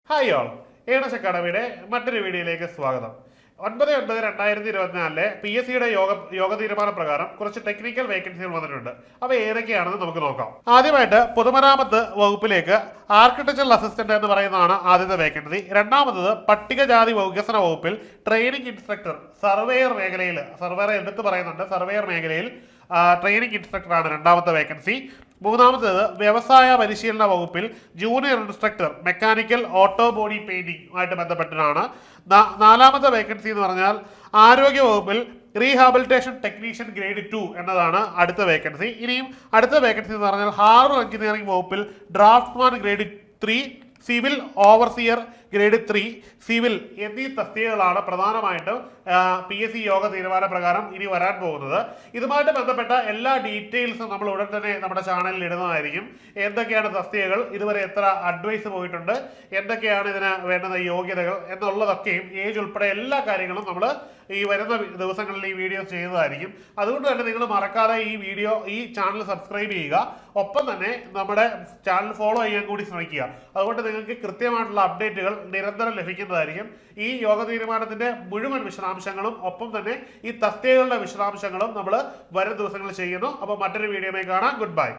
Hi all, earnest അക്കാഡമിയുടെ മറ്റൊരു വീഡിയോയിലേക്ക് സ്വാഗതം. 9/9/2024 PSCയുടെ യോഗ തീരുമാന പ്രകാരം കുറച്ച് ടെക്നിക്കൽ വേക്കൻസികൾ വന്നിട്ടുണ്ട്. അവ ഏതൊക്കെയാണെന്ന് നമുക്ക് നോക്കാം. ആദ്യമായിട്ട് പൊതുമരാമത്ത് വകുപ്പിലേക്ക് ആർക്കിടെക്ചറൽ അസിസ്റ്റന്റ് എന്ന് പറയുന്നതാണ് ആദ്യത്തെ വേക്കൻസി. രണ്ടാമത്തത് പട്ടികജാതി വികസന വകുപ്പിൽ ട്രെയിനിങ് ഇൻസ്ട്രക്ടർ സർവേയർ മേഖലയിൽ, സർവേയർ എടുത്ത് പറയുന്നുണ്ട്, സർവേയർ മേഖലയിൽ ട്രെയിനിങ് ഇൻസ്ട്രക്ടറാണ് രണ്ടാമത്തെ വേക്കൻസി. മൂന്നാമത്തേത് വ്യവസായ പരിശീലന വകുപ്പിൽ junior instructor mechanical auto body painting ആയിട്ട് ബന്ധപ്പെട്ടിട്ടാണ്. നാലാമത്തെ വേക്കൻസി എന്ന് പറഞ്ഞാൽ ആരോഗ്യ വകുപ്പിൽ റീഹാബിലിറ്റേഷൻ ടെക്നീഷ്യൻ ഗ്രേഡ് 2 എന്നതാണ് അടുത്ത വേക്കൻസി. ഇനിയും അടുത്ത വേക്കൻസി എന്ന് പറഞ്ഞാൽ ഹാർബർ എഞ്ചിനീയറിംഗ് വകുപ്പിൽ draughtsman grade 3, civil overseer grade 3, civil എന്നീ തസ്തികകളാണ് പ്രധാനമായിട്ടും PSC യോഗ തീരുമാന പ്രകാരം ഇനി വരാൻ പോകുന്നത്. ഇതുമായിട്ട് ബന്ധപ്പെട്ട എല്ലാ ഡീറ്റെയിൽസും നമ്മൾ ഉടൻ തന്നെ നമ്മുടെ ചാനലിൽ ഇടുന്നതായിരിക്കും. എന്തൊക്കെയാണ് തസ്തികകൾ, ഇതുവരെ എത്ര അഡ്വൈസ് പോയിട്ടുണ്ട്, എന്തൊക്കെയാണ് ഇതിന് വേണ്ടുന്ന യോഗ്യതകൾ എന്നുള്ളതൊക്കെയും ഏജ് ഉൾപ്പെടെ എല്ലാ കാര്യങ്ങളും നമ്മൾ ഈ വരുന്ന ദിവസങ്ങളിൽ ഈ വീഡിയോ ചെയ്യുന്നതായിരിക്കും. അതുകൊണ്ട് തന്നെ നിങ്ങൾ മറക്കാതെ ഈ ചാനൽ സബ്സ്ക്രൈബ് ചെയ്യുക, ഒപ്പം തന്നെ നമ്മുടെ ചാനൽ ഫോളോ ചെയ്യാൻ കൂടി ശ്രമിക്കുക. അതുകൊണ്ട് നിങ്ങൾക്ക് കൃത്യമായിട്ടുള്ള അപ്ഡേറ്റുകൾ നിരന്തരം ലഭിക്കുന്നതായിരിക്കും. ഈ യോഗ തീരുമാനത്തിന്റെ മുഴുവൻ വിശദാംശങ്ങളും ഒപ്പം തന്നെ ഈ തസ്തികകളുടെ വിശദാംശങ്ങളും നമ്മൾ വരും ദിവസങ്ങളിൽ ചെയ്യുന്നു. അപ്പോൾ മറ്റൊരു വീഡിയോയിൽ കാണാം. Good bye.